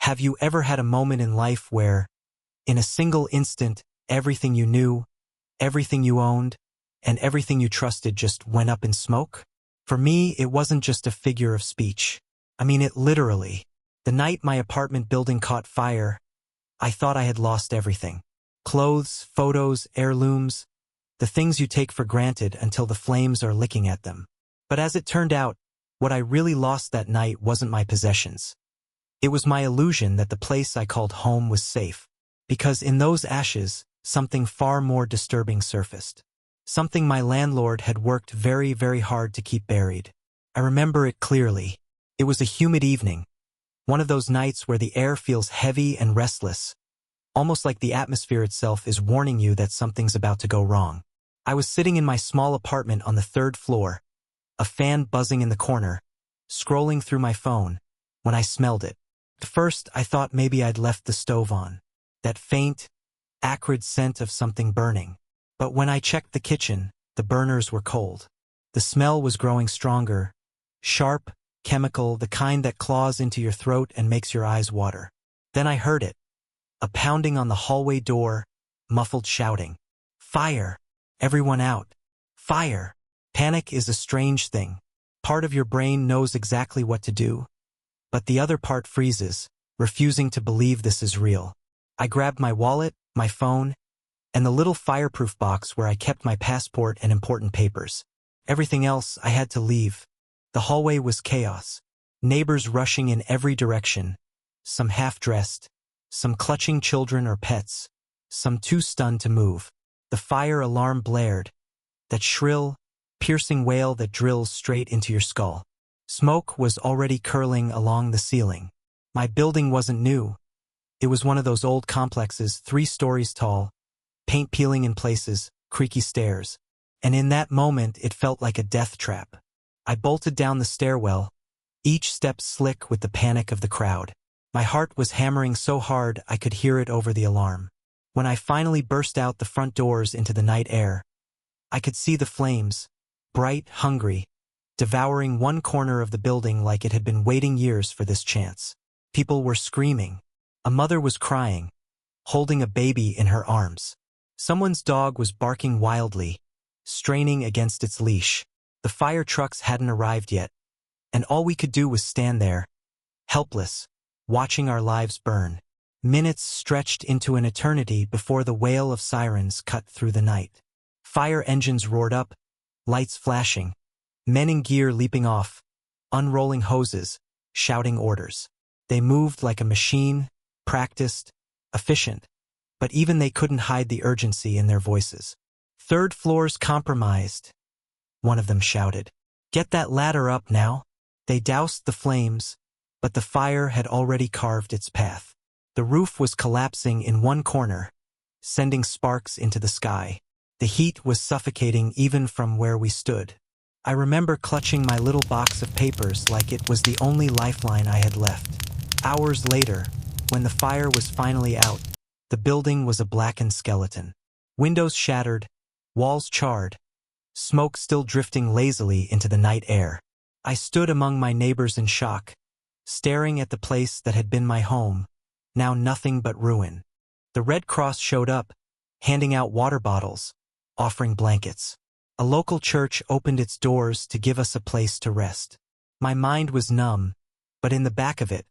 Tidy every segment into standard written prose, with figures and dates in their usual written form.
Have you ever had a moment in life where, in a single instant, everything you knew, everything you owned, and everything you trusted just went up in smoke? For me, it wasn't just a figure of speech. I mean it literally. The night my apartment building caught fire, I thought I had lost everything. Clothes, photos, heirlooms, the things you take for granted until the flames are licking at them. But as it turned out, what I really lost that night wasn't my possessions. It was my illusion that the place I called home was safe. Because in those ashes, something far more disturbing surfaced. Something my landlord had worked very, very hard to keep buried. I remember it clearly. It was a humid evening. One of those nights where the air feels heavy and restless, almost like the atmosphere itself is warning you that something's about to go wrong. I was sitting in my small apartment on the 3rd floor, a fan buzzing in the corner, scrolling through my phone, when I smelled it. At first, I thought maybe I'd left the stove on. That faint, acrid scent of something burning. But when I checked the kitchen, the burners were cold. The smell was growing stronger, sharp, chemical, the kind that claws into your throat and makes your eyes water. Then I heard it. A pounding on the hallway door, muffled shouting. Fire! Everyone out! Fire! Panic is a strange thing. Part of your brain knows exactly what to do, but the other part freezes, refusing to believe this is real. I grabbed my wallet, my phone, and the little fireproof box where I kept my passport and important papers. Everything else I had to leave. The hallway was chaos. Neighbors rushing in every direction, some half-dressed, some clutching children or pets, some too stunned to move. The fire alarm blared, that shrill, piercing wail that drills straight into your skull. Smoke was already curling along the ceiling. My building wasn't new. It was one of those old complexes, 3 stories tall, paint peeling in places, creaky stairs. And in that moment, it felt like a death trap. I bolted down the stairwell, each step slick with the panic of the crowd. My heart was hammering so hard I could hear it over the alarm. When I finally burst out the front doors into the night air, I could see the flames, bright, hungry, devouring one corner of the building like it had been waiting years for this chance. People were screaming. A mother was crying, holding a baby in her arms. Someone's dog was barking wildly, straining against its leash. The fire trucks hadn't arrived yet, and all we could do was stand there, helpless, watching our lives burn. Minutes stretched into an eternity before the wail of sirens cut through the night. Fire engines roared up, lights flashing, men in gear leaping off, unrolling hoses, shouting orders. They moved like a machine, practiced, efficient, but even they couldn't hide the urgency in their voices. "3rd floor's compromised," one of them shouted. "Get that ladder up now." They doused the flames, but the fire had already carved its path. The roof was collapsing in one corner, sending sparks into the sky. The heat was suffocating even from where we stood. I remember clutching my little box of papers like it was the only lifeline I had left. Hours later, when the fire was finally out, the building was a blackened skeleton. Windows shattered, walls charred, smoke still drifting lazily into the night air. I stood among my neighbors in shock, staring at the place that had been my home, now nothing but ruin. The Red Cross showed up, handing out water bottles, offering blankets. A local church opened its doors to give us a place to rest. My mind was numb, but in the back of it,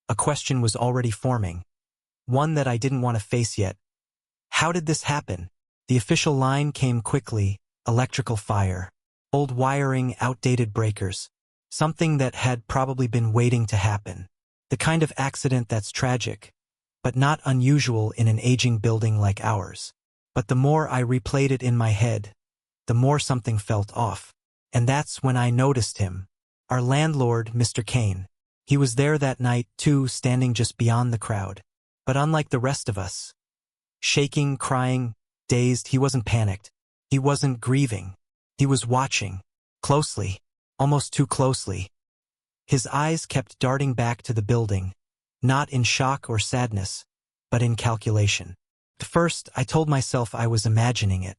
a question was already forming. One that I didn't want to face yet. How did this happen? The official line came quickly: electrical fire. Old wiring, outdated breakers. Something that had probably been waiting to happen. The kind of accident that's tragic, but not unusual in an aging building like ours. But the more I replayed it in my head, the more something felt off. And that's when I noticed him. Our landlord, Mr. Kane. He was there that night, too, standing just beyond the crowd. But unlike the rest of us, shaking, crying, dazed, he wasn't panicked. He wasn't grieving. He was watching. Closely. Almost too closely. His eyes kept darting back to the building, not in shock or sadness, but in calculation. At first, I told myself I was imagining it,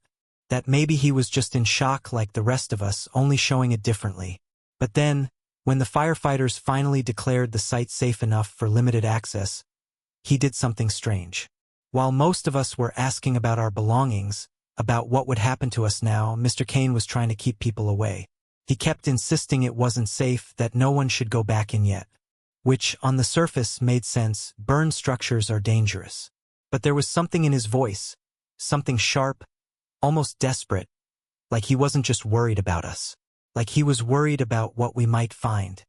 that maybe he was just in shock like the rest of us, only showing it differently. But then, When the firefighters finally declared the site safe enough for limited access, he did something strange. While most of us were asking about our belongings, about what would happen to us now, Mr. Kane was trying to keep people away. He kept insisting it wasn't safe, that no one should go back in yet. Which, on the surface, made sense. Burned structures are dangerous. But there was something in his voice, something sharp, almost desperate, like he wasn't just worried about us. Like he was worried about what we might find.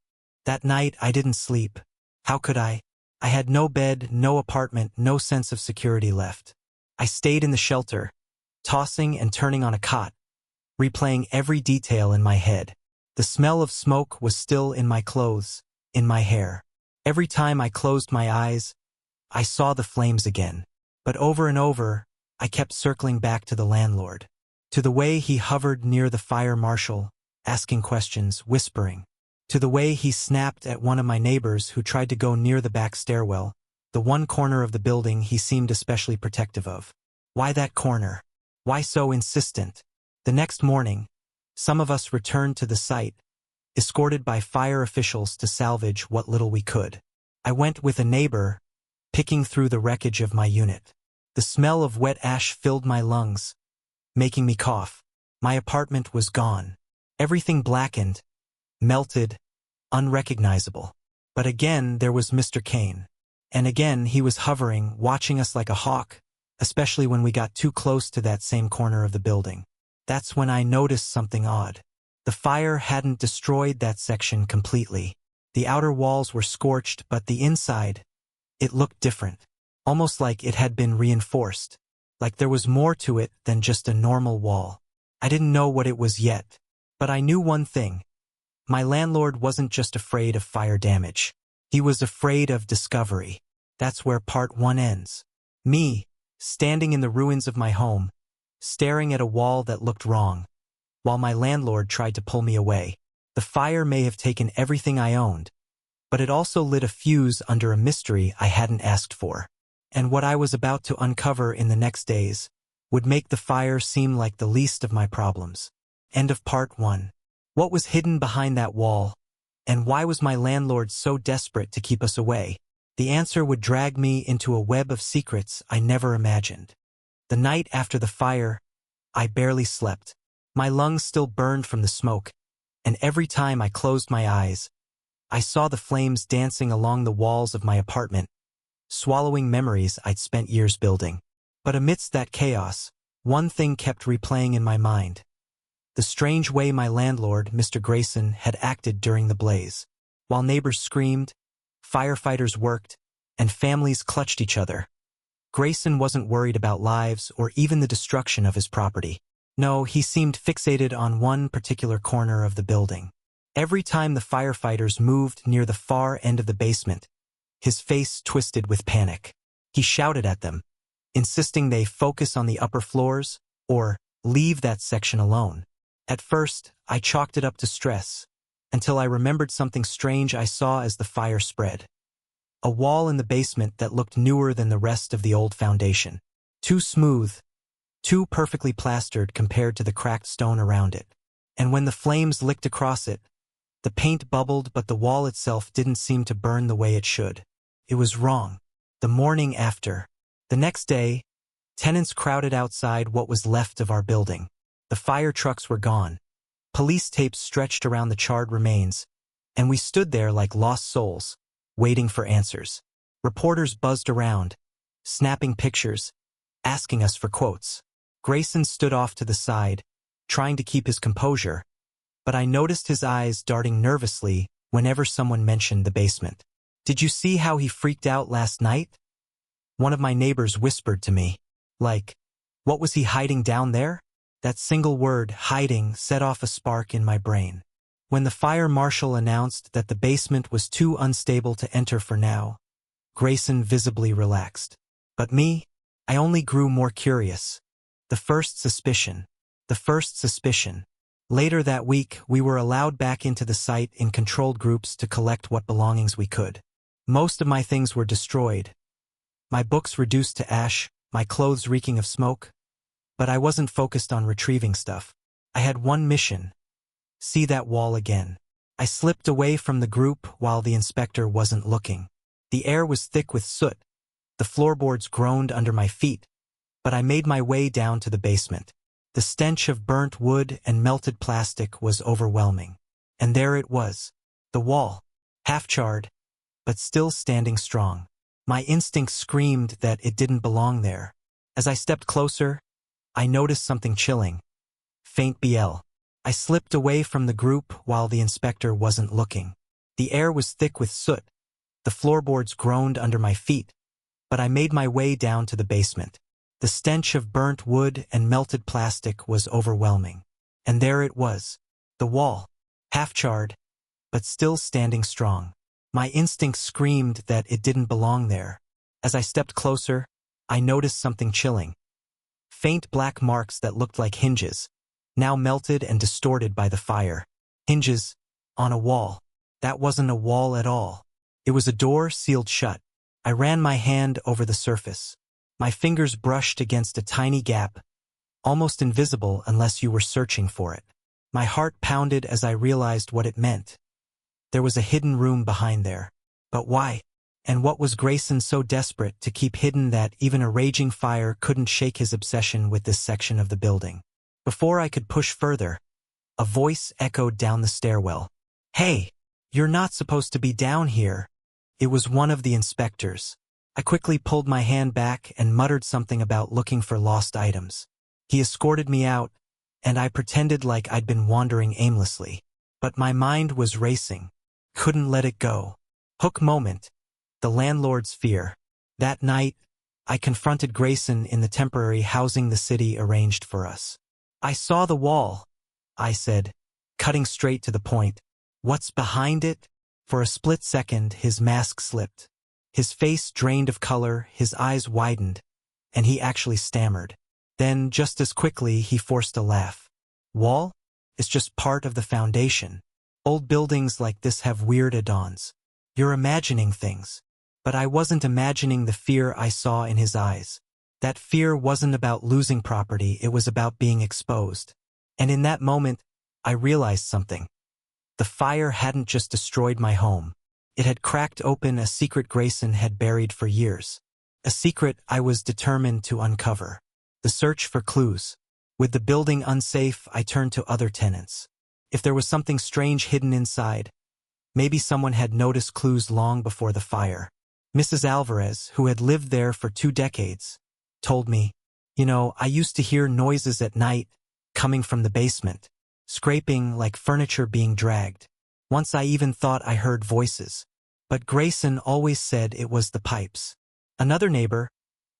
That night, I didn't sleep. How could I? I had no bed, no apartment, no sense of security left. I stayed in the shelter, tossing and turning on a cot, replaying every detail in my head. The smell of smoke was still in my clothes, in my hair. Every time I closed my eyes, I saw the flames again. But over and over, I kept circling back to the landlord, to the way he hovered near the fire marshal, asking questions, whispering, to the way he snapped at one of my neighbors who tried to go near the back stairwell, the one corner of the building he seemed especially protective of. Why that corner? Why so insistent? The next morning, some of us returned to the site, escorted by fire officials to salvage what little we could. I went with a neighbor, picking through the wreckage of my unit. The smell of wet ash filled my lungs, making me cough. My apartment was gone. Everything blackened, melted, unrecognizable. But again there was Mr. Kane. And again he was hovering, watching us like a hawk, especially when we got too close to that same corner of the building. That's when I noticed something odd. The fire hadn't destroyed that section completely. The outer walls were scorched, but the inside, it looked different. Almost like it had been reinforced. Like there was more to it than just a normal wall. I didn't know what it was yet. But I knew one thing. My landlord wasn't just afraid of fire damage. He was afraid of discovery. That's where part 1 ends. Me, standing in the ruins of my home, staring at a wall that looked wrong, while my landlord tried to pull me away. The fire may have taken everything I owned, but it also lit a fuse under a mystery I hadn't asked for. And what I was about to uncover in the next days would make the fire seem like the least of my problems. End of part 1. What was hidden behind that wall? And why was my landlord so desperate to keep us away? The answer would drag me into a web of secrets I never imagined. The night after the fire, I barely slept. My lungs still burned from the smoke, and every time I closed my eyes, I saw the flames dancing along the walls of my apartment, swallowing memories I'd spent years building. But amidst that chaos, one thing kept replaying in my mind. The strange way my landlord, Mr. Grayson, had acted during the blaze. While neighbors screamed, firefighters worked, and families clutched each other, Grayson wasn't worried about lives or even the destruction of his property. No, he seemed fixated on one particular corner of the building. Every time the firefighters moved near the far end of the basement, his face twisted with panic. He shouted at them, insisting they focus on the upper floors or leave that section alone. At first, I chalked it up to stress, until I remembered something strange I saw as the fire spread. A wall in the basement that looked newer than the rest of the old foundation. Too smooth, too perfectly plastered compared to the cracked stone around it. And when the flames licked across it, the paint bubbled, but the wall itself didn't seem to burn the way it should. It was wrong. The morning after. The next day, tenants crowded outside what was left of our building. The fire trucks were gone. Police tapes stretched around the charred remains, and we stood there like lost souls, waiting for answers. Reporters buzzed around, snapping pictures, asking us for quotes. Grayson stood off to the side, trying to keep his composure, but I noticed his eyes darting nervously whenever someone mentioned the basement. "Did you see how he freaked out last night?" One of my neighbors whispered to me. Like, what was he hiding down there? That single word, hiding, set off a spark in my brain. When the fire marshal announced that the basement was too unstable to enter for now, Grayson visibly relaxed. But me, I only grew more curious. The first suspicion. Later that week, we were allowed back into the site in controlled groups to collect what belongings we could. Most of my things were destroyed. My books reduced to ash, my clothes reeking of smoke. But I wasn't focused on retrieving stuff. I had one mission. See that wall again. I slipped away from the group while the inspector wasn't looking. The air was thick with soot. The floorboards groaned under my feet, but I made my way down to the basement. The stench of burnt wood and melted plastic was overwhelming. And there it was, the wall, half-charred, but still standing strong. My instincts screamed that it didn't belong there. As I stepped closer, I noticed something chilling. Faint BL. I slipped away from the group while the inspector wasn't looking. The air was thick with soot. The floorboards groaned under my feet, but I made my way down to the basement. The stench of burnt wood and melted plastic was overwhelming. And there it was, the wall, half-charred, but still standing strong. My instincts screamed that it didn't belong there. As I stepped closer, I noticed something chilling. Faint black marks that looked like hinges, now melted and distorted by the fire. Hinges on a wall. That wasn't a wall at all. It was a door sealed shut. I ran my hand over the surface. My fingers brushed against a tiny gap, almost invisible unless you were searching for it. My heart pounded as I realized what it meant. There was a hidden room behind there. But why? And what was Grayson so desperate to keep hidden that even a raging fire couldn't shake his obsession with this section of the building? Before I could push further, a voice echoed down the stairwell. "Hey, you're not supposed to be down here." It was one of the inspectors. I quickly pulled my hand back and muttered something about looking for lost items. He escorted me out, and I pretended like I'd been wandering aimlessly. But my mind was racing. Couldn't let it go. Hook moment. The landlord's fear. That night, I confronted Grayson in the temporary housing the city arranged for us. "I saw the wall," I said, cutting straight to the point. "What's behind it?" For a split second, his mask slipped. His face drained of color, his eyes widened, and he actually stammered. Then, just as quickly, he forced a laugh. "Wall? It's just part of the foundation. Old buildings like this have weird add-ons. You're imagining things." But I wasn't imagining the fear I saw in his eyes. That fear wasn't about losing property, it was about being exposed. And in that moment, I realized something. The fire hadn't just destroyed my home. It had cracked open a secret Grayson had buried for years. A secret I was determined to uncover. The search for clues. With the building unsafe, I turned to other tenants. If there was something strange hidden inside, maybe someone had noticed clues long before the fire. Mrs. Alvarez, who had lived there for 2 decades, told me, "I used to hear noises at night coming from the basement, scraping like furniture being dragged. Once I even thought I heard voices. But Grayson always said it was the pipes." Another neighbor,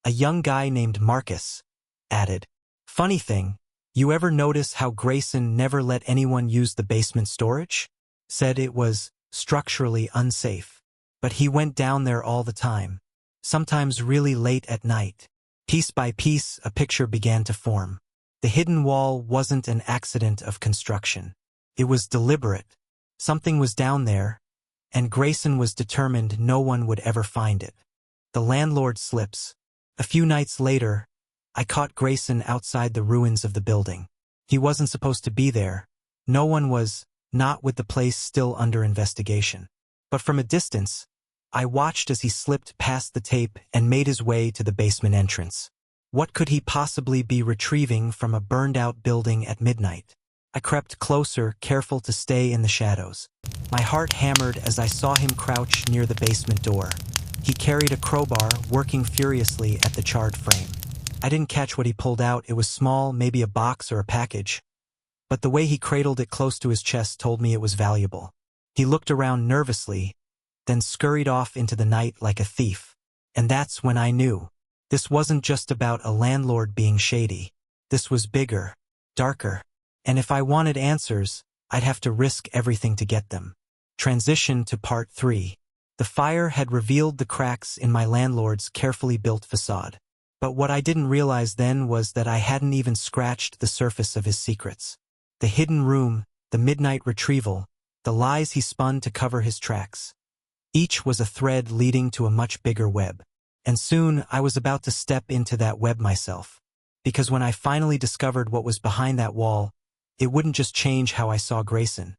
a young guy named Marcus, added, "Funny thing, you ever notice how Grayson never let anyone use the basement storage? Said it was structurally unsafe. But he went down there all the time, sometimes really late at night." Piece by piece, a picture began to form. The hidden wall wasn't an accident of construction. It was deliberate. Something was down there, and Grayson was determined no one would ever find it. The landlord slips. A few nights later, I caught Grayson outside the ruins of the building. He wasn't supposed to be there. No one was, not with the place still under investigation. But from a distance, I watched as he slipped past the tape and made his way to the basement entrance. What could he possibly be retrieving from a burned-out building at midnight? I crept closer, careful to stay in the shadows. My heart hammered as I saw him crouch near the basement door. He carried a crowbar, working furiously at the charred frame. I didn't catch what he pulled out. It was small, maybe a box or a package. But the way he cradled it close to his chest told me it was valuable. He looked around nervously, then scurried off into the night like a thief. And that's when I knew. This wasn't just about a landlord being shady. This was bigger, darker. And if I wanted answers, I'd have to risk everything to get them. Transition to part 3. The fire had revealed the cracks in my landlord's carefully built facade. But what I didn't realize then was that I hadn't even scratched the surface of his secrets. The hidden room, the midnight retrieval, the lies he spun to cover his tracks. Each was a thread leading to a much bigger web. And soon I was about to step into that web myself. Because when I finally discovered what was behind that wall, it wouldn't just change how I saw Grayson.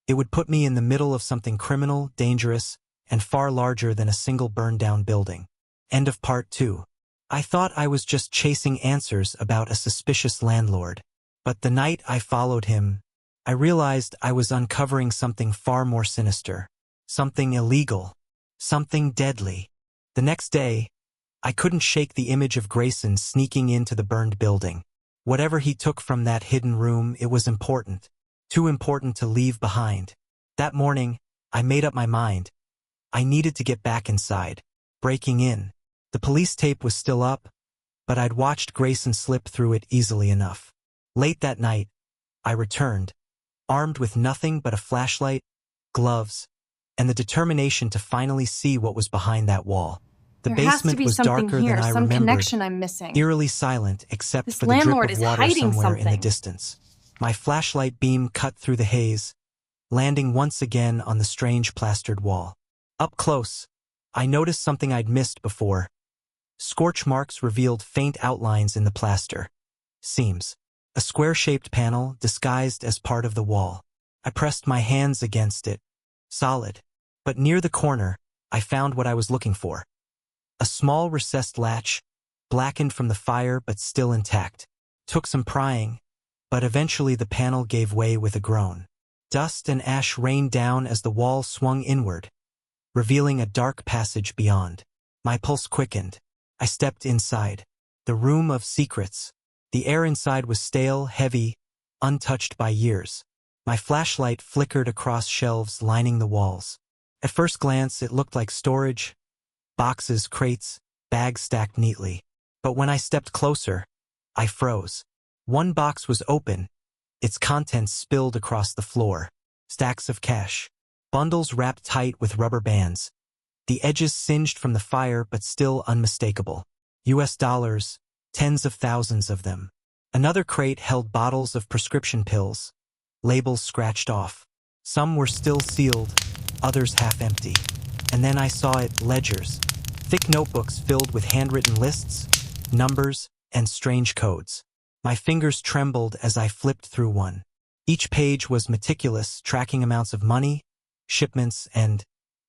It would put me in the middle of something criminal, dangerous, and far larger than a single burned-down building. End of part 2. I thought I was just chasing answers about a suspicious landlord. But the night I followed him, I realized I was uncovering something far more sinister. Something illegal. Something deadly. The next day, I couldn't shake the image of Grayson sneaking into the burned building. Whatever he took from that hidden room, it was important. Too important to leave behind. That morning, I made up my mind. I needed to get back inside. Breaking in. The police tape was still up, but I'd watched Grayson slip through it easily enough. Late that night, I returned, armed with nothing but a flashlight, gloves, and the determination to finally see what was behind that wall. The basement was darker than I remembered, connection I'm missing. Eerily silent except for the landlord drip of is water hiding somewhere in the something. distance. My flashlight beam cut through the haze, landing once again on the strange plastered wall. Up close, I noticed something I'd missed before. Scorch marks revealed faint outlines in the plaster. Seams. A square-shaped panel disguised as part of the wall. I pressed my hands against it. Solid. But near the corner, I found what I was looking for. A small recessed latch, blackened from the fire but still intact. Took some prying, but eventually the panel gave way with a groan. Dust and ash rained down as the wall swung inward, revealing a dark passage beyond. My pulse quickened. I stepped inside. The room of secrets. The air inside was stale, heavy, untouched by years. My flashlight flickered across shelves lining the walls. At first glance, it looked like storage. Boxes, crates, bags stacked neatly. But when I stepped closer, I froze. One box was open, its contents spilled across the floor. Stacks of cash. Bundles wrapped tight with rubber bands. The edges singed from the fire but still unmistakable. US dollars, tens of thousands of them. Another crate held bottles of prescription pills, labels scratched off. Some were still sealed, others half empty. And then I saw it, ledgers. Thick notebooks filled with handwritten lists, numbers, and strange codes. My fingers trembled as I flipped through one. Each page was meticulous, tracking amounts of money, shipments, and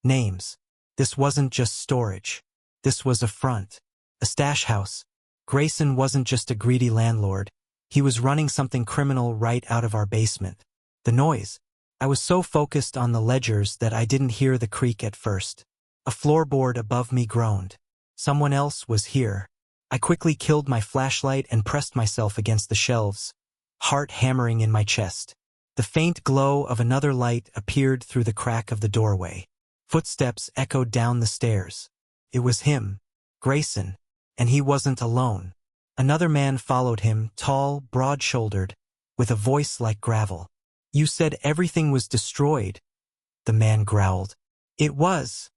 names. This wasn't just storage. This was a front. A stash house. Grayson wasn't just a greedy landlord. He was running something criminal right out of our basement. The noise. I was so focused on the ledgers that I didn't hear the creak at first. A floorboard above me groaned. Someone else was here. I quickly killed my flashlight and pressed myself against the shelves, heart hammering in my chest. The faint glow of another light appeared through the crack of the doorway. Footsteps echoed down the stairs. It was him, Grayson, and he wasn't alone. Another man followed him, tall, broad-shouldered, with a voice like gravel. "You said everything was destroyed," the man growled. "It was,"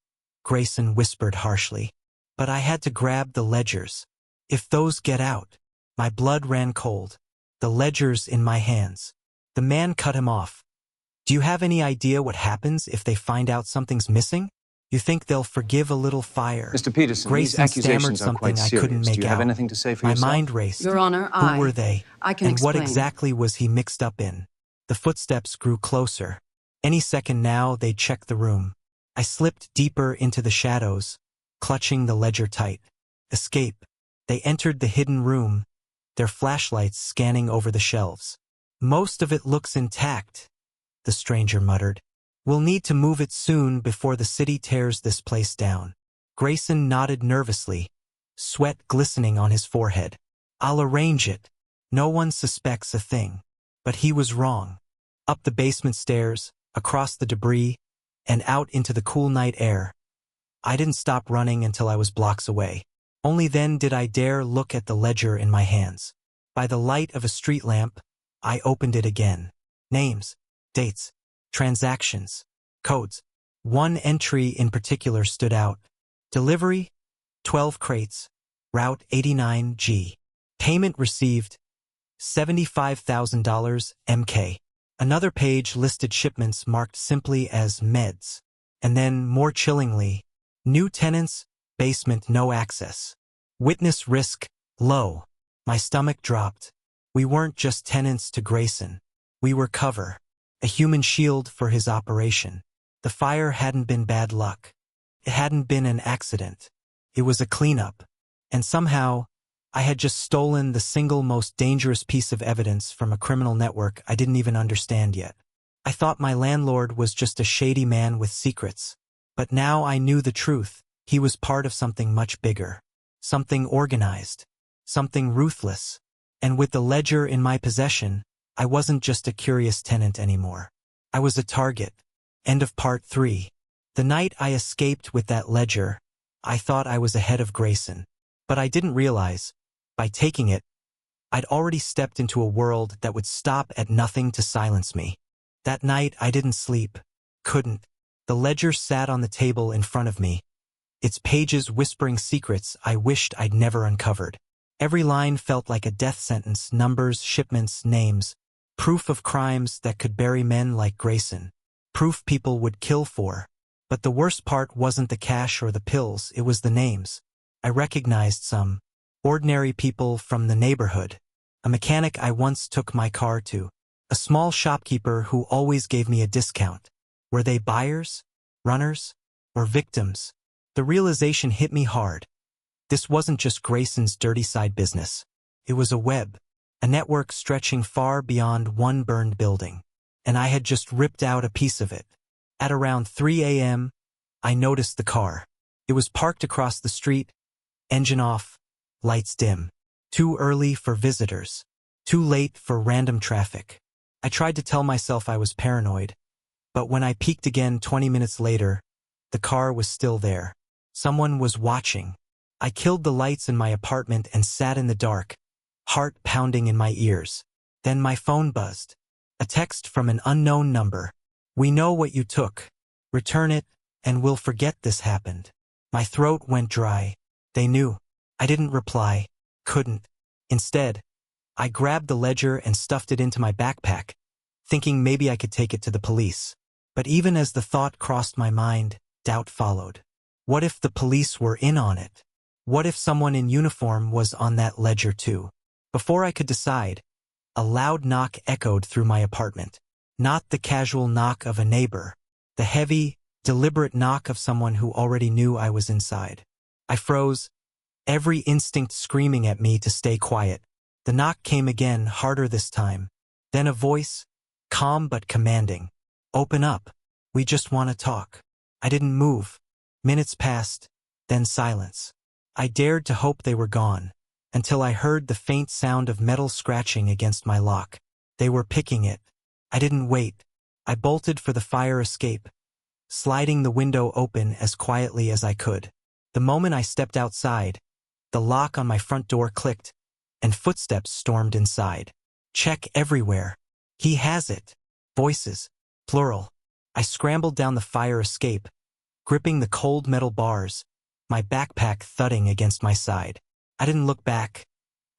Grayson whispered harshly. "But I had to grab the ledgers. If those get out." My blood ran cold. The ledgers in my hands. The man cut him off. "Do you have any idea what happens if they find out something's missing? You think they'll forgive a little fire?" Mr. Peterson, these Grayson stammered accusations are quite something I serious. couldn't make Do you have out. anything to say for My yourself? mind raced. Your Honor, Who were they? I can And what explain. exactly was he mixed up in? The footsteps grew closer. Any second now, they'd check the room. I slipped deeper into the shadows, clutching the ledger tight. Escape. They entered the hidden room, their flashlights scanning over the shelves. "Most of it looks intact," the stranger muttered. "We'll need to move it soon before the city tears this place down." Grayson nodded nervously, sweat glistening on his forehead. "I'll arrange it. No one suspects a thing." But he was wrong. Up the basement stairs, across the debris, and out into the cool night air. I didn't stop running until I was blocks away. Only then did I dare look at the ledger in my hands. By the light of a street lamp, I opened it again. Names, dates, transactions, codes. One entry in particular stood out. Delivery, 12 crates, Route 89G. Payment received, $75,000 MK. Another page listed shipments marked simply as meds. And then, more chillingly, new tenants, basement no access. Witness risk, low. My stomach dropped. We weren't just tenants to Grayson. We were cover. a human shield for his operation. The fire hadn't been bad luck. It hadn't been an accident. It was a cleanup. And somehow, I had just stolen the single most dangerous piece of evidence from a criminal network I didn't even understand yet. I thought my landlord was just a shady man with secrets. But now I knew the truth. He was part of something much bigger. Something organized. Something ruthless. And with the ledger in my possession, I wasn't just a curious tenant anymore. I was a target. End of part 3. The night I escaped with that ledger, I thought I was ahead of Grayson. But I didn't realize, by taking it, I'd already stepped into a world that would stop at nothing to silence me. That night I didn't sleep. Couldn't. The ledger sat on the table in front of me, its pages whispering secrets I wished I'd never uncovered. Every line felt like a death sentence, numbers, shipments, names, proof of crimes that could bury men like Grayson, proof people would kill for. But the worst part wasn't the cash or the pills, it was the names. I recognized some ordinary people from the neighborhood, a mechanic I once took my car to, a small shopkeeper who always gave me a discount. Were they buyers, runners, or victims? The realization hit me hard. This wasn't just Grayson's dirty side business. It was a web, a network stretching far beyond one burned building. And I had just ripped out a piece of it. At around 3 a.m., I noticed the car. It was parked across the street, engine off, lights dim. Too early for visitors. Too late for random traffic. I tried to tell myself I was paranoid, but when I peeked again 20 minutes later, the car was still there. Someone was watching. I killed the lights in my apartment and sat in the dark, heart pounding in my ears. Then my phone buzzed. A text from an unknown number. "We know what you took. Return it, and we'll forget this happened." My throat went dry. They knew. I didn't reply. Couldn't. Instead, I grabbed the ledger and stuffed it into my backpack, thinking maybe I could take it to the police. But even as the thought crossed my mind, doubt followed. What if the police were in on it? What if someone in uniform was on that ledger too? Before I could decide, a loud knock echoed through my apartment. Not the casual knock of a neighbor. The heavy, deliberate knock of someone who already knew I was inside. I froze, every instinct screaming at me to stay quiet. The knock came again, harder this time. Then a voice, calm but commanding. "Open up. We just want to talk." I didn't move. Minutes passed, then silence. I dared to hope they were gone, until I heard the faint sound of metal scratching against my lock. They were picking it. I didn't wait. I bolted for the fire escape, sliding the window open as quietly as I could. The moment I stepped outside, the lock on my front door clicked, and footsteps stormed inside. Check everywhere. He has it. Voices, plural. I scrambled down the fire escape, gripping the cold metal bars, my backpack thudding against my side. I didn't look back.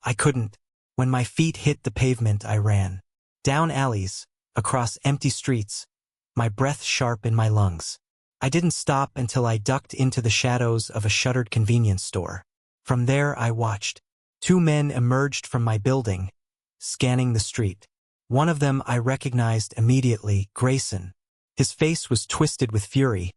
I couldn't. When my feet hit the pavement, I ran. Down alleys, across empty streets, my breath sharp in my lungs. I didn't stop until I ducked into the shadows of a shuttered convenience store. From there I watched. 2 men emerged from my building, scanning the street. One of them I recognized immediately, Grayson. His face was twisted with fury,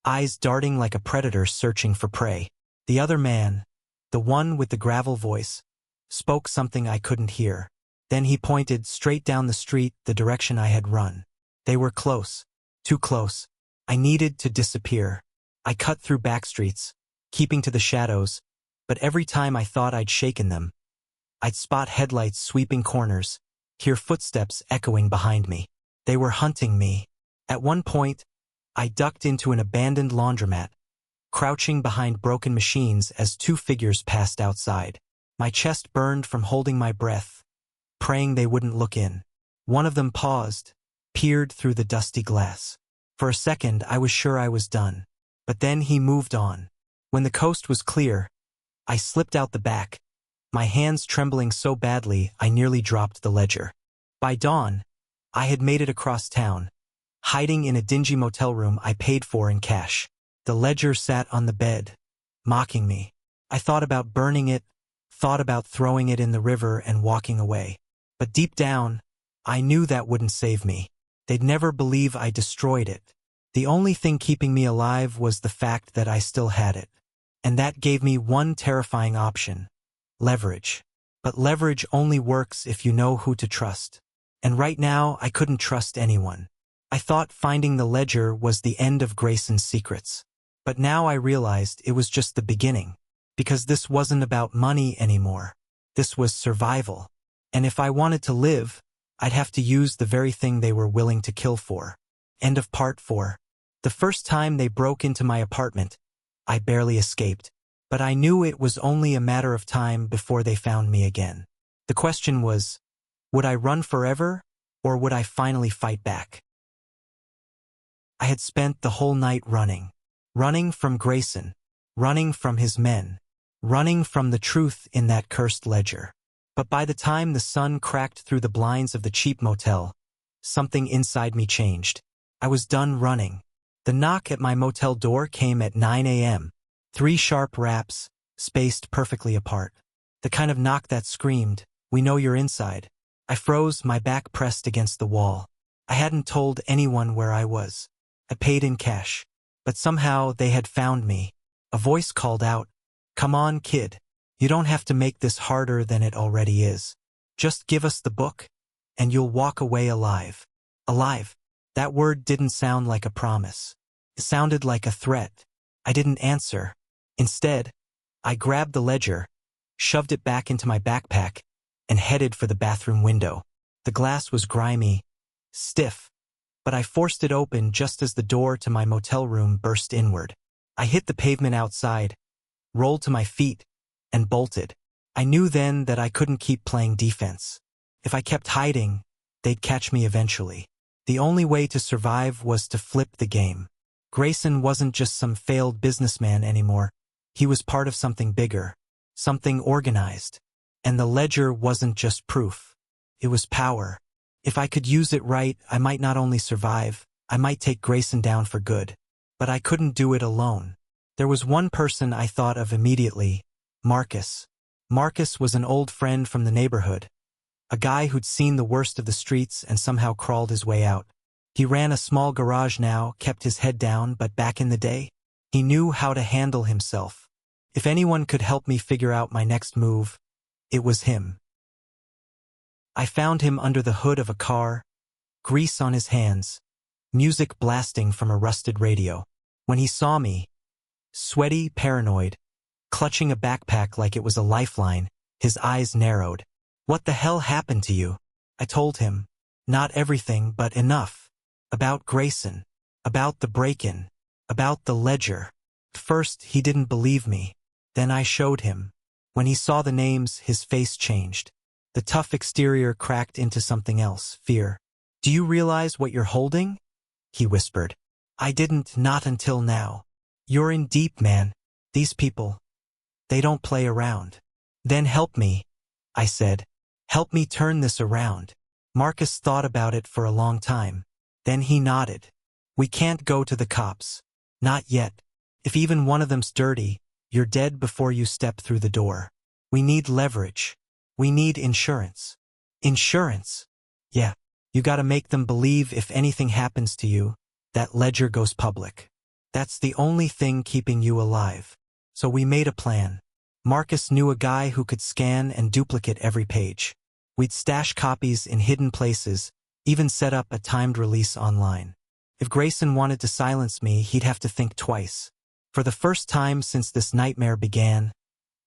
eyes darting like a predator searching for prey. The other man, the one with the gravel voice, spoke something I couldn't hear. Then he pointed straight down the street, the direction I had run. They were close. Too close. I needed to disappear. I cut through back streets, keeping to the shadows, but every time I thought I'd shaken them, I'd spot headlights sweeping corners, hear footsteps echoing behind me. They were hunting me. At one point, I ducked into an abandoned laundromat, crouching behind broken machines as 2 figures passed outside. My chest burned from holding my breath, praying they wouldn't look in. One of them paused, peered through the dusty glass. For a second, I was sure I was done. But then he moved on. When the coast was clear, I slipped out the back, my hands trembling so badly I nearly dropped the ledger. By dawn, I had made it across town, hiding in a dingy motel room I paid for in cash. The ledger sat on the bed, mocking me. I thought about burning it, thought about throwing it in the river and walking away. But deep down, I knew that wouldn't save me. They'd never believe I destroyed it. The only thing keeping me alive was the fact that I still had it. And that gave me one terrifying option: leverage. But leverage only works if you know who to trust. And right now, I couldn't trust anyone. I thought finding the ledger was the end of Grayson's secrets. But now I realized it was just the beginning. Because this wasn't about money anymore. This was survival. And if I wanted to live, I'd have to use the very thing they were willing to kill for. End of part 4. The first time they broke into my apartment, I barely escaped. But I knew it was only a matter of time before they found me again. The question was, would I run forever, or would I finally fight back? I had spent the whole night running. Running from Grayson. Running from his men. Running from the truth in that cursed ledger. But by the time the sun cracked through the blinds of the cheap motel, something inside me changed. I was done running. The knock at my motel door came at 9 a.m. 3 sharp raps, spaced perfectly apart. The kind of knock that screamed, "We know you're inside." I froze, my back pressed against the wall. I hadn't told anyone where I was. I paid in cash. But somehow they had found me. A voice called out, "Come on, kid. You don't have to make this harder than it already is. Just give us the book, and you'll walk away alive." Alive. That word didn't sound like a promise. It sounded like a threat. I didn't answer. Instead, I grabbed the ledger, shoved it back into my backpack, and headed for the bathroom window. The glass was grimy, stiff, but I forced it open just as the door to my motel room burst inward. I hit the pavement outside, rolled to my feet, and bolted. I knew then that I couldn't keep playing defense. If I kept hiding, they'd catch me eventually. The only way to survive was to flip the game. Grayson wasn't just some failed businessman anymore. He was part of something bigger, something organized. And the ledger wasn't just proof. It was power. If I could use it right, I might not only survive, I might take Grayson down for good. But I couldn't do it alone. There was one person I thought of immediately: Marcus. Marcus was an old friend from the neighborhood. A guy who'd seen the worst of the streets and somehow crawled his way out. He ran a small garage now, kept his head down, but back in the day, he knew how to handle himself. If anyone could help me figure out my next move, it was him. I found him under the hood of a car, grease on his hands, music blasting from a rusted radio. When he saw me, sweaty, paranoid, clutching a backpack like it was a lifeline, his eyes narrowed. "What the hell happened to you?" I told him. Not everything, but enough. About Grayson. About the break-in. About the ledger. First, he didn't believe me. Then I showed him. When he saw the names, his face changed. The tough exterior cracked into something else: fear. "Do you realize what you're holding?" he whispered. I didn't, not until now. "You're in deep, man. These people, they don't play around." "Then help me," I said. "Help me turn this around." Marcus thought about it for a long time. Then he nodded. "We can't go to the cops. Not yet. If even one of them's dirty, you're dead before you step through the door. We need leverage. We need insurance." "Insurance?" "Yeah. You gotta make them believe if anything happens to you, that ledger goes public. That's the only thing keeping you alive." So we made a plan. Marcus knew a guy who could scan and duplicate every page. We'd stash copies in hidden places, even set up a timed release online. If Grayson wanted to silence me, he'd have to think twice. For the first time since this nightmare began,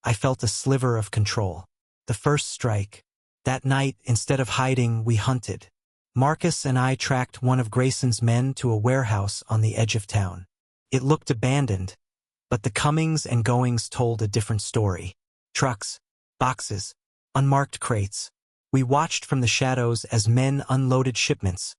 I felt a sliver of control. The first strike. That night, instead of hiding, we hunted. Marcus and I tracked one of Grayson's men to a warehouse on the edge of town. It looked abandoned, but the comings and goings told a different story. Trucks, boxes, unmarked crates. We watched from the shadows as men unloaded shipments,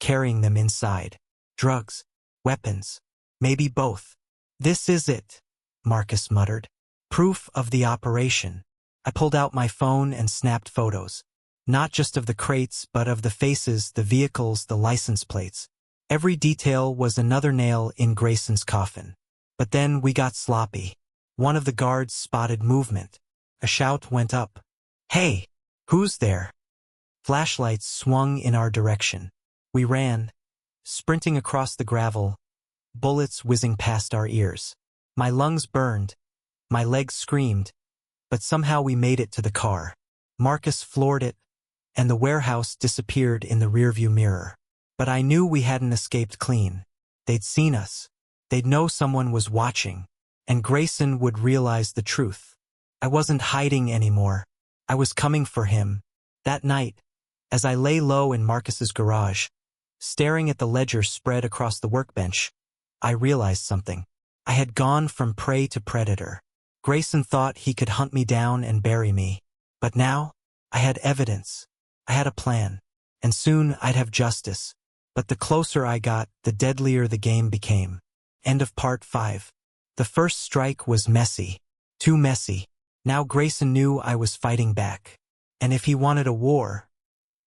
carrying them inside. Drugs, weapons, maybe both. "This is it," Marcus muttered. "Proof of the operation." I pulled out my phone and snapped photos. Not just of the crates, but of the faces, the vehicles, the license plates. Every detail was another nail in Grayson's coffin. But then we got sloppy. One of the guards spotted movement. A shout went up. "Hey, who's there?" Flashlights swung in our direction. We ran, sprinting across the gravel, bullets whizzing past our ears. My lungs burned, my legs screamed, but somehow we made it to the car. Marcus floored it, and the warehouse disappeared in the rearview mirror. But I knew we hadn't escaped clean. They'd seen us. They'd know someone was watching, and Grayson would realize the truth. I wasn't hiding anymore. I was coming for him. That night, as I lay low in Marcus's garage, staring at the ledger spread across the workbench, I realized something. I had gone from prey to predator. Grayson thought he could hunt me down and bury me. But now, I had evidence. I had a plan. And soon I'd have justice. But the closer I got, the deadlier the game became. End of part 5. The first strike was messy. Too messy. Now Grayson knew I was fighting back. And if he wanted a war,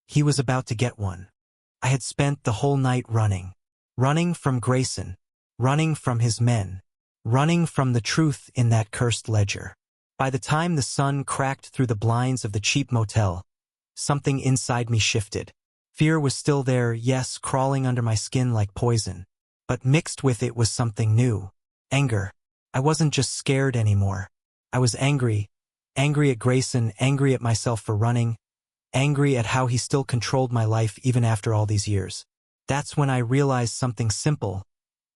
he was about to get one. I had spent the whole night running. Running from Grayson. Running from his men. Running from the truth in that cursed ledger. By the time the sun cracked through the blinds of the cheap motel, something inside me shifted. Fear was still there, yes, crawling under my skin like poison. But mixed with it was something new. Anger. I wasn't just scared anymore. I was angry. Angry at Grayson, angry at myself for running, angry at how he still controlled my life even after all these years. That's when I realized something simple,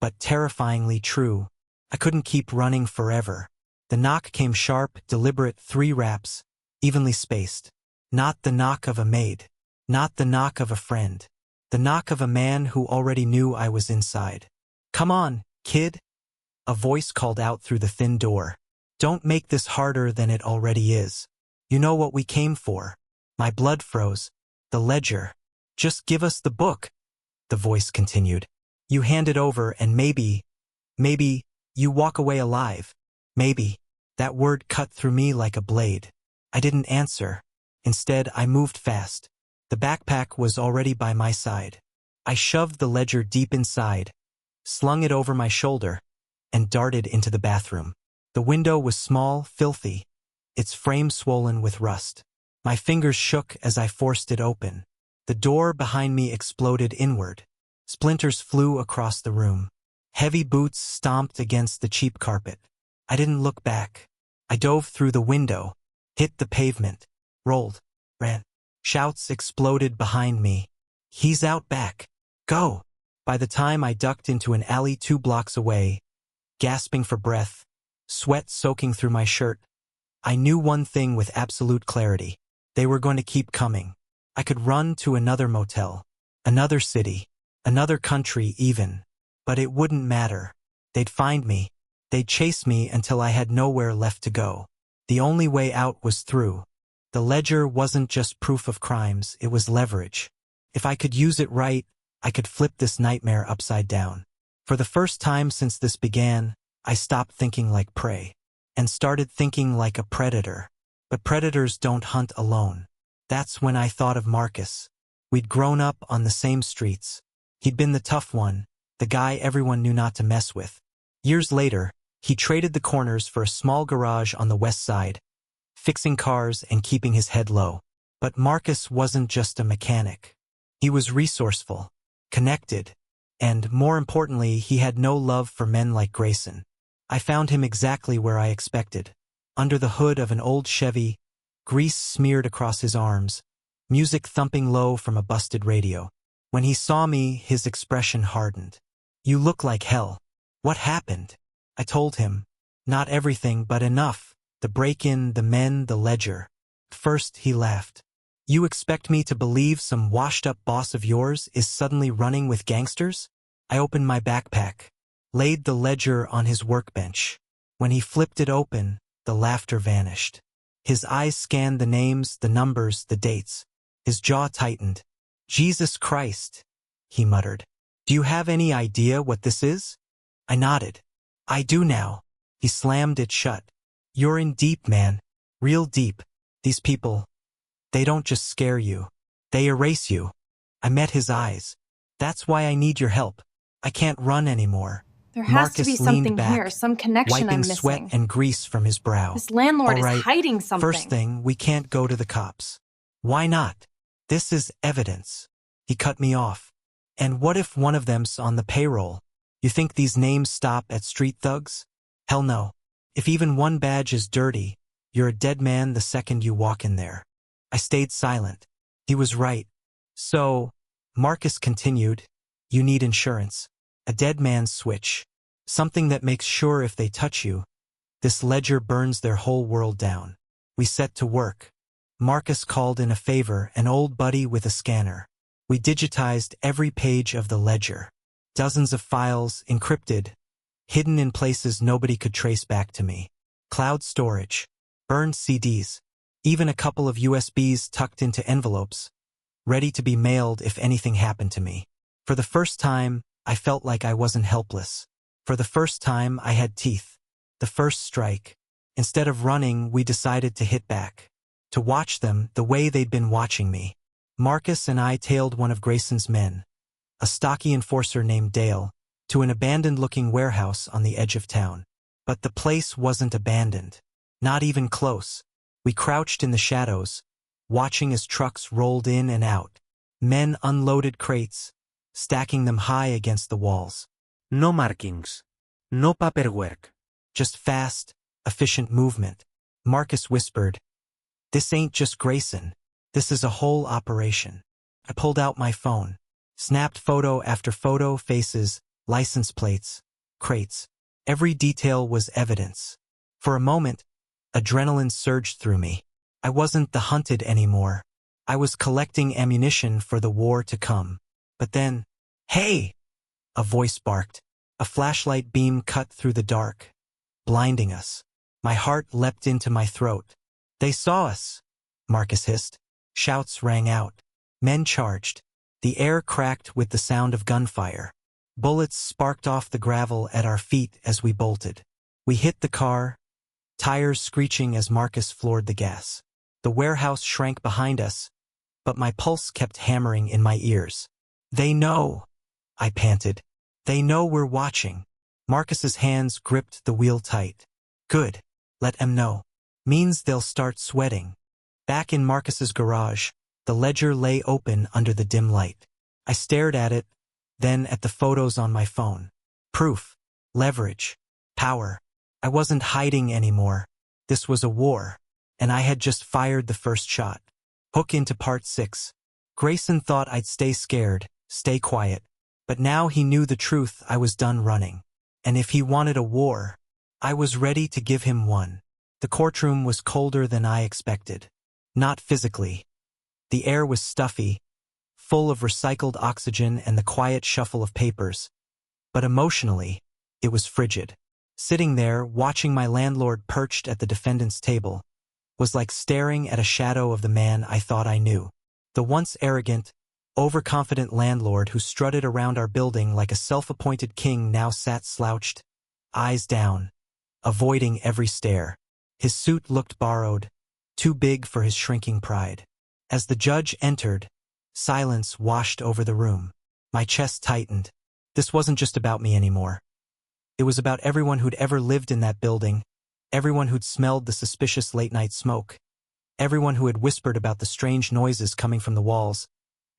but terrifyingly true. I couldn't keep running forever. The knock came sharp, deliberate, 3 raps, evenly spaced. Not the knock of a maid. Not the knock of a friend. The knock of a man who already knew I was inside. "Come on, kid," a voice called out through the thin door. "Don't make this harder than it already is. You know what we came for." My blood froze. The ledger. "Just give us the book," the voice continued. "You hand it over and maybe, you walk away alive. Maybe." That word cut through me like a blade. I didn't answer. Instead, I moved fast. The backpack was already by my side. I shoved the ledger deep inside, slung it over my shoulder, and darted into the bathroom. The window was small, filthy, its frame swollen with rust. My fingers shook as I forced it open. The door behind me exploded inward. Splinters flew across the room. Heavy boots stomped against the cheap carpet. I didn't look back. I dove through the window, hit the pavement, rolled, ran. Shouts exploded behind me. "He's out back. Go!" By the time I ducked into an alley 2 blocks away, gasping for breath, sweat soaking through my shirt, I knew one thing with absolute clarity. They were going to keep coming. I could run to another motel, another city, another country even. But it wouldn't matter. They'd find me. They'd chase me until I had nowhere left to go. The only way out was through. The ledger wasn't just proof of crimes, it was leverage. If I could use it right, I could flip this nightmare upside down. For the first time since this began, I stopped thinking like prey, and started thinking like a predator. But predators don't hunt alone. That's when I thought of Marcus. We'd grown up on the same streets. He'd been the tough one, the guy everyone knew not to mess with. Years later, he traded the corners for a small garage on the west side, fixing cars and keeping his head low. But Marcus wasn't just a mechanic. He was resourceful, connected, and, more importantly, he had no love for men like Grayson. I found him exactly where I expected. Under the hood of an old Chevy, grease smeared across his arms, music thumping low from a busted radio. When he saw me, his expression hardened. "You look like hell. What happened?" I told him. Not everything, but enough. The break-in, the men, the ledger. First, he laughed. "You expect me to believe some washed-up boss of yours is suddenly running with gangsters?" I opened my backpack, laid the ledger on his workbench. When he flipped it open, the laughter vanished. His eyes scanned the names, the numbers, the dates. His jaw tightened. "Jesus Christ," he muttered. "Do you have any idea what this is?" I nodded. "I do now." He slammed it shut. "You're in deep, man. Real deep. These people, they don't just scare you. They erase you." I met his eyes. "That's why I need your help. I can't run anymore." There has to Marcus be leaned something back, here, some connection I'm wiping missing. sweat and grease from his brow. This landlord "All right, is hiding something. First thing, we can't go to the cops." "Why not? This is evidence." He cut me off. And what if one of them's on the payroll? You think these names stop at street thugs? Hell no. If even one badge is dirty, you're a dead man the second you walk in there. I stayed silent. He was right. So, Marcus continued, you need insurance. A dead man's switch. Something that makes sure if they touch you, this ledger burns their whole world down. We set to work. Marcus called in a favor, an old buddy with a scanner. We digitized every page of the ledger. Dozens of files, encrypted, hidden in places nobody could trace back to me. Cloud storage, burned CDs, even a couple of USBs tucked into envelopes, ready to be mailed if anything happened to me. For the first time, I felt like I wasn't helpless. For the first time, I had teeth. The first strike. Instead of running, we decided to hit back. To watch them the way they'd been watching me. Marcus and I tailed one of Grayson's men, a stocky enforcer named Dale, to an abandoned-looking warehouse on the edge of town. But the place wasn't abandoned. Not even close. We crouched in the shadows, watching as trucks rolled in and out. Men unloaded crates, stacking them high against the walls. No markings. No paperwork. Just fast, efficient movement. Marcus whispered, "This ain't just Grayson. This is a whole operation." I pulled out my phone, snapped photo after photo, faces, license plates, crates. Every detail was evidence. For a moment, adrenaline surged through me. I wasn't the hunted anymore. I was collecting ammunition for the war to come. But then, "Hey!" a voice barked. A flashlight beam cut through the dark, blinding us. My heart leapt into my throat. "They saw us," Marcus hissed. Shouts rang out. Men charged. The air cracked with the sound of gunfire. Bullets sparked off the gravel at our feet as we bolted. We hit the car, tires screeching as Marcus floored the gas. The warehouse shrank behind us, but my pulse kept hammering in my ears. "They know," I panted. "They know we're watching." Marcus's hands gripped the wheel tight. "Good. Let 'em know. Means they'll start sweating." Back in Marcus's garage, the ledger lay open under the dim light. I stared at it, then at the photos on my phone. Proof. Leverage. Power. I wasn't hiding anymore. This was a war, and I had just fired the first shot. Hook into part 6. Grayson thought I'd stay scared, stay quiet. But now he knew the truth. I was done running. And if he wanted a war, I was ready to give him one. The courtroom was colder than I expected. Not physically. The air was stuffy, full of recycled oxygen and the quiet shuffle of papers. But emotionally, it was frigid. Sitting there, watching my landlord perched at the defendant's table, was like staring at a shadow of the man I thought I knew. The once arrogant, overconfident landlord who strutted around our building like a self-appointed king now sat slouched, eyes down, avoiding every stare. His suit looked borrowed, too big for his shrinking pride. As the judge entered, silence washed over the room. My chest tightened. This wasn't just about me anymore. It was about everyone who'd ever lived in that building, everyone who'd smelled the suspicious late-night smoke, everyone who had whispered about the strange noises coming from the walls,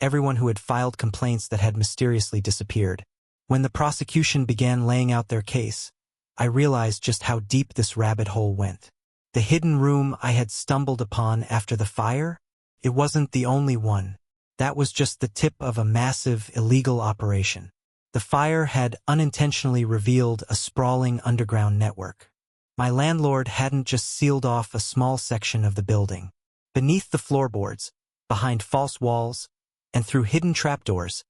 everyone who had filed complaints that had mysteriously disappeared. When the prosecution began laying out their case, I realized just how deep this rabbit hole went. The hidden room I had stumbled upon after the fire? It wasn't the only one. That was just the tip of a massive, illegal operation. The fire had unintentionally revealed a sprawling underground network. My landlord hadn't just sealed off a small section of the building. Beneath the floorboards, behind false walls, and through hidden trapdoors,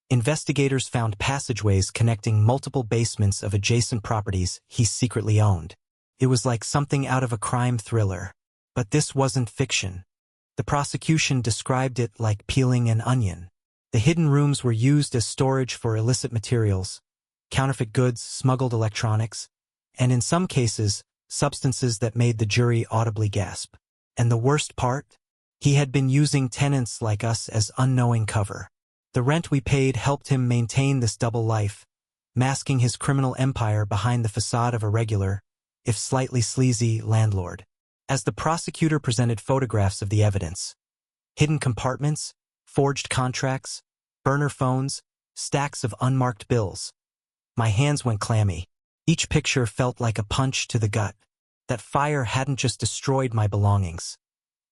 investigators found passageways connecting multiple basements of adjacent properties he secretly owned. It was like something out of a crime thriller. But this wasn't fiction. The prosecution described it like peeling an onion. The hidden rooms were used as storage for illicit materials, counterfeit goods, smuggled electronics, and in some cases, substances that made the jury audibly gasp. And the worst part? He had been using tenants like us as unknowing cover. The rent we paid helped him maintain this double life, masking his criminal empire behind the facade of a regular, if slightly sleazy, landlord. As the prosecutor presented photographs of the evidence, hidden compartments, forged contracts, burner phones, stacks of unmarked bills. My hands went clammy. Each picture felt like a punch to the gut. That fire hadn't just destroyed my belongings.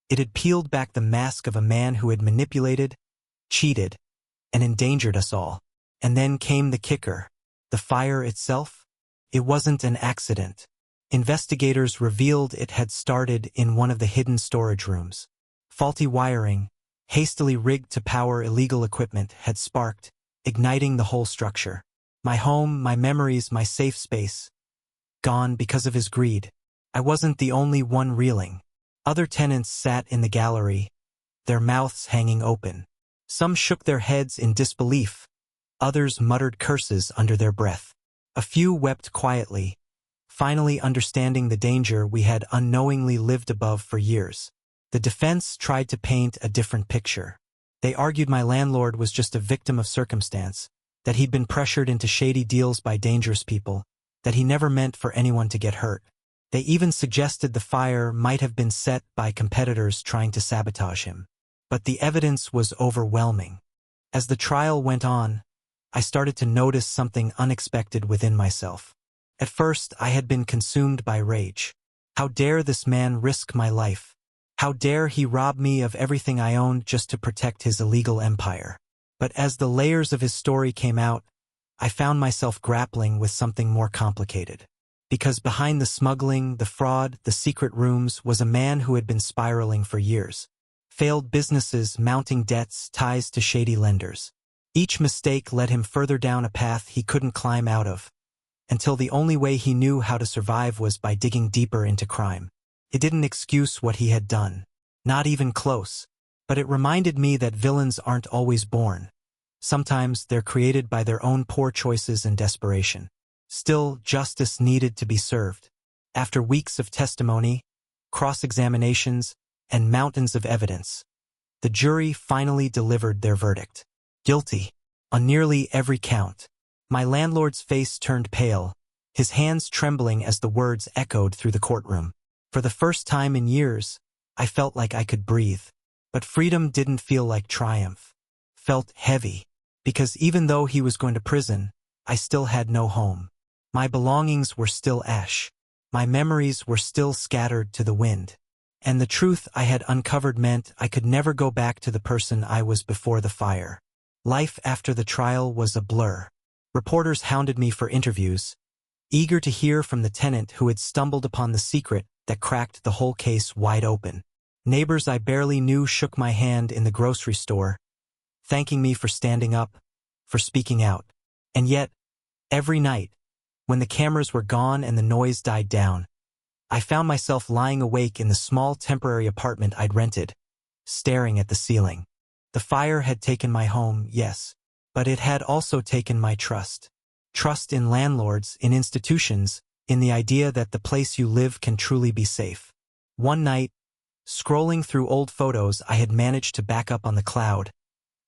It had peeled back the mask of a man who had manipulated, cheated, and endangered us all. And then came the kicker. The fire itself? It wasn't an accident. Investigators revealed it had started in one of the hidden storage rooms. Faulty wiring, hastily rigged to power illegal equipment, had sparked, igniting the whole structure. My home, my memories, my safe space. Gone because of his greed. I wasn't the only one reeling. Other tenants sat in the gallery, their mouths hanging open. Some shook their heads in disbelief. Others muttered curses under their breath. A few wept quietly, finally understanding the danger we had unknowingly lived above for years. The defense tried to paint a different picture. They argued my landlord was just a victim of circumstance, that he'd been pressured into shady deals by dangerous people, that he never meant for anyone to get hurt. They even suggested the fire might have been set by competitors trying to sabotage him. But the evidence was overwhelming. As the trial went on, I started to notice something unexpected within myself. At first, I had been consumed by rage. How dare this man risk my life? How dare he rob me of everything I owned just to protect his illegal empire? But as the layers of his story came out, I found myself grappling with something more complicated. Because behind the smuggling, the fraud, the secret rooms was a man who had been spiraling for years. Failed businesses, mounting debts, ties to shady lenders. Each mistake led him further down a path he couldn't climb out of, until the only way he knew how to survive was by digging deeper into crime. It didn't excuse what he had done, not even close, but it reminded me that villains aren't always born. Sometimes they're created by their own poor choices and desperation. Still, justice needed to be served. After weeks of testimony, cross-examinations, and mountains of evidence, the jury finally delivered their verdict. Guilty, on nearly every count. My landlord's face turned pale, his hands trembling as the words echoed through the courtroom. For the first time in years, I felt like I could breathe. But freedom didn't feel like triumph. Felt heavy, because even though he was going to prison, I still had no home. My belongings were still ash. My memories were still scattered to the wind. And the truth I had uncovered meant I could never go back to the person I was before the fire. Life after the trial was a blur. Reporters hounded me for interviews, eager to hear from the tenant who had stumbled upon the secret that cracked the whole case wide open. Neighbors I barely knew shook my hand in the grocery store, thanking me for standing up, for speaking out. And yet, every night, when the cameras were gone and the noise died down, I found myself lying awake in the small temporary apartment I'd rented, staring at the ceiling. The fire had taken my home, yes, but it had also taken my trust. Trust in landlords, in institutions, in the idea that the place you live can truly be safe. One night, scrolling through old photos I had managed to back up on the cloud,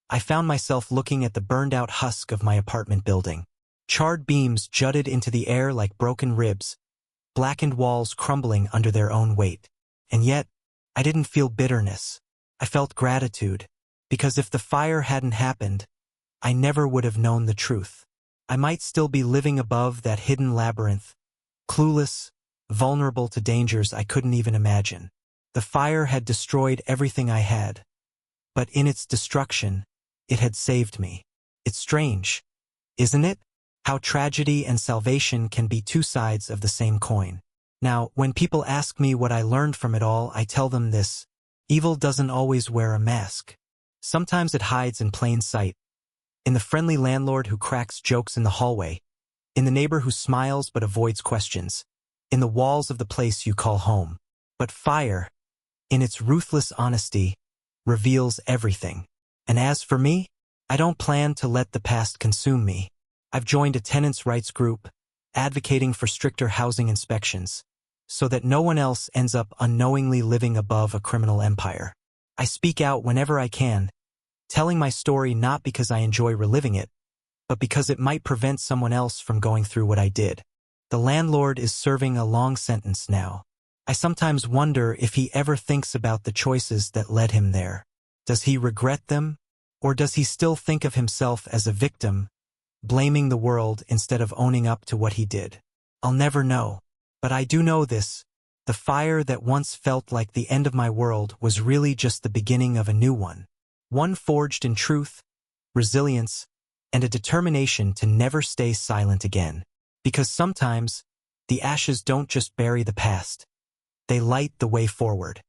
I found myself looking at the burned-out husk of my apartment building. Charred beams jutted into the air like broken ribs, blackened walls crumbling under their own weight. And yet, I didn't feel bitterness. I felt gratitude, because if the fire hadn't happened, I never would have known the truth. I might still be living above that hidden labyrinth, clueless, vulnerable to dangers I couldn't even imagine. The fire had destroyed everything I had, but in its destruction, it had saved me. It's strange, isn't it? How tragedy and salvation can be two sides of the same coin. Now, when people ask me what I learned from it all, I tell them this: evil doesn't always wear a mask. Sometimes it hides in plain sight. In the friendly landlord who cracks jokes in the hallway, in the neighbor who smiles but avoids questions, in the walls of the place you call home. But fire, in its ruthless honesty, reveals everything. And as for me, I don't plan to let the past consume me. I've joined a tenants' rights group, advocating for stricter housing inspections, so that no one else ends up unknowingly living above a criminal empire. I speak out whenever I can, telling my story not because I enjoy reliving it, but because it might prevent someone else from going through what I did. The landlord is serving a long sentence now. I sometimes wonder if he ever thinks about the choices that led him there. Does he regret them? Or does he still think of himself as a victim, blaming the world instead of owning up to what he did? I'll never know. But I do know this. The fire that once felt like the end of my world was really just the beginning of a new one. One forged in truth, resilience, and a determination to never stay silent again. Because sometimes, the ashes don't just bury the past. They light the way forward.